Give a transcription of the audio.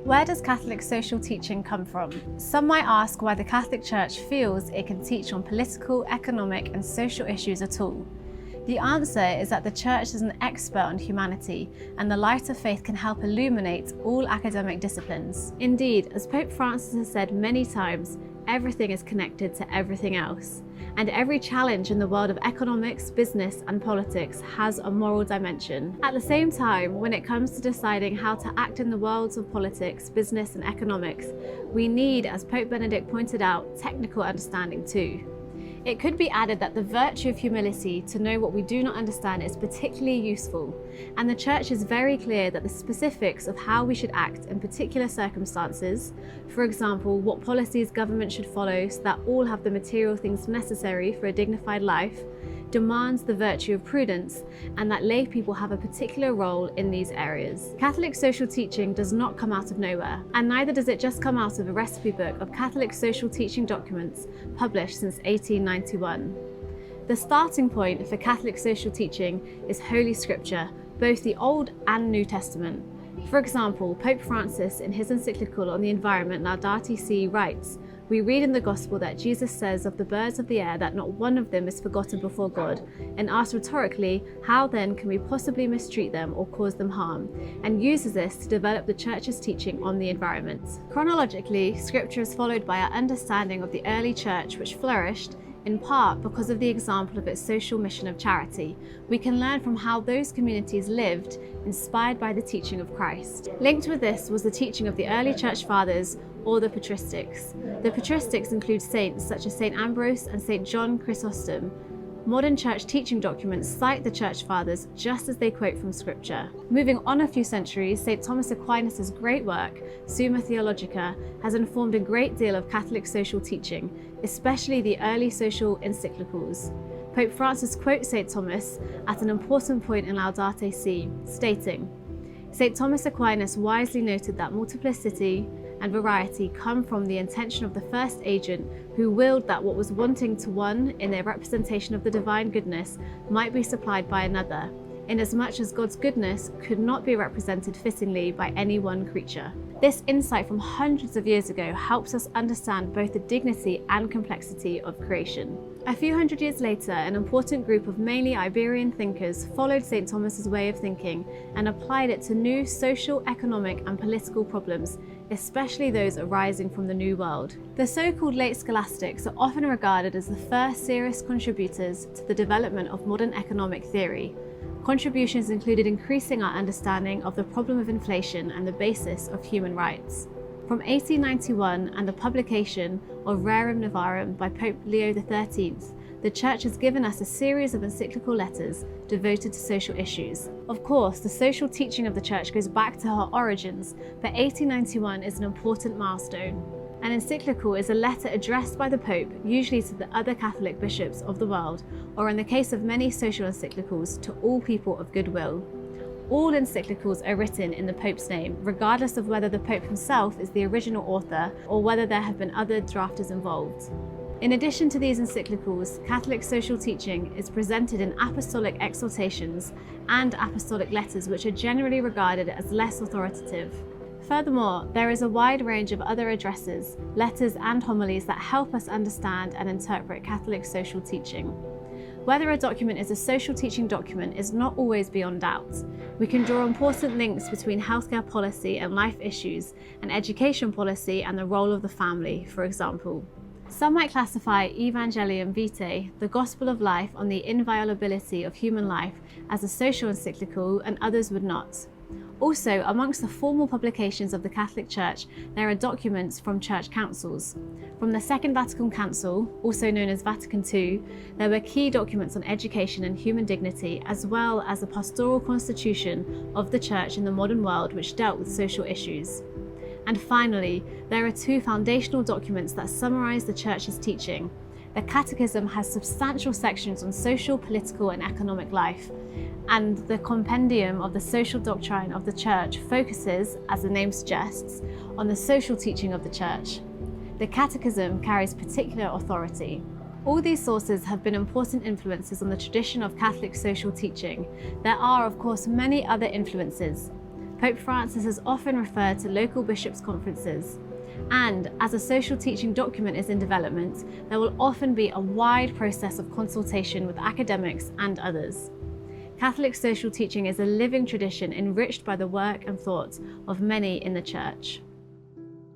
Where does Catholic social teaching come from? Some might ask why the Catholic Church feels it can teach on political, economic, and social issues at all. The answer is that the Church is an expert on humanity, and the light of faith can help illuminate all academic disciplines. Indeed, as Pope Francis has said many times, everything is connected to everything else, and every challenge in the world of economics, business, and politics has a moral dimension. At the same time, when it comes to deciding how to act in the worlds of politics, business, and economics, we need, as Pope Benedict pointed out, technical understanding too. It could be added that the virtue of humility to know what we do not understand is particularly useful, and the Church is very clear that the specifics of how we should act in particular circumstances, for example, what policies government should follow so that all have the material things necessary for a dignified life, demands the virtue of prudence, and that lay people have a particular role in these areas. Catholic social teaching does not come out of nowhere, and neither does it just come out of a recipe book of Catholic social teaching documents published since 1891. The starting point for Catholic social teaching is Holy Scripture, both the Old and New Testament. For example, Pope Francis, in his encyclical on the environment Laudato Si', writes, "We read in the Gospel that Jesus says of the birds of the air that not one of them is forgotten before God, and asks rhetorically, how then can we possibly mistreat them or cause them harm, and uses this to develop the Church's teaching on the environment." Chronologically, Scripture is followed by our understanding of the early Church, which flourished in part because of the example of its social mission of charity. We can learn from how those communities lived, inspired by the teaching of Christ. Linked with this was the teaching of the early Church Fathers, or the patristics. The patristics include saints such as St. Ambrose and St. John Chrysostom. Modern Church teaching documents cite the Church Fathers just as they quote from Scripture. Moving on a few centuries, St. Thomas Aquinas' great work, Summa Theologica, has informed a great deal of Catholic social teaching, especially the early social encyclicals. Pope Francis quotes St. Thomas at an important point in Laudato Si', stating, "St. Thomas Aquinas wisely noted that multiplicity and variety come from the intention of the first agent, who willed that what was wanting to one in their representation of the divine goodness might be supplied by another, inasmuch as God's goodness could not be represented fittingly by any one creature." This insight from hundreds of years ago helps us understand both the dignity and complexity of creation. A few hundred years later, an important group of mainly Iberian thinkers followed St. Thomas's way of thinking and applied it to new social, economic, and political problems, especially those arising from the New World. The so-called late scholastics are often regarded as the first serious contributors to the development of modern economic theory. Contributions included increasing our understanding of the problem of inflation and the basis of human rights. From 1891 and the publication of Rerum Novarum by Pope Leo XIII, the Church has given us a series of encyclical letters devoted to social issues. Of course, the social teaching of the Church goes back to her origins, but 1891 is an important milestone. An encyclical is a letter addressed by the Pope, usually to the other Catholic bishops of the world, or in the case of many social encyclicals, to all people of goodwill. All encyclicals are written in the Pope's name, regardless of whether the Pope himself is the original author or whether there have been other drafters involved. In addition to these encyclicals, Catholic social teaching is presented in apostolic exhortations and apostolic letters, which are generally regarded as less authoritative. Furthermore, there is a wide range of other addresses, letters, and homilies that help us understand and interpret Catholic social teaching. Whether a document is a social teaching document is not always beyond doubt. We can draw important links between healthcare policy and life issues, and education policy and the role of the family, for example. Some might classify Evangelium Vitae, the Gospel of Life on the inviolability of human life, as a social encyclical, and others would not. Also, amongst the formal publications of the Catholic Church, there are documents from church councils. From the Second Vatican Council, also known as Vatican II, there were key documents on education and human dignity, as well as the pastoral constitution of the Church in the modern world, which dealt with social issues. And finally, there are two foundational documents that summarize the Church's teaching. The Catechism has substantial sections on social, political, and economic life, and the Compendium of the Social Doctrine of the Church focuses, as the name suggests, on the social teaching of the Church. The Catechism carries particular authority. All these sources have been important influences on the tradition of Catholic social teaching. There are, of course, many other influences. Pope Francis has often referred to local bishops' conferences, and as a social teaching document is in development, there will often be a wide process of consultation with academics and others. Catholic social teaching is a living tradition enriched by the work and thoughts of many in the Church.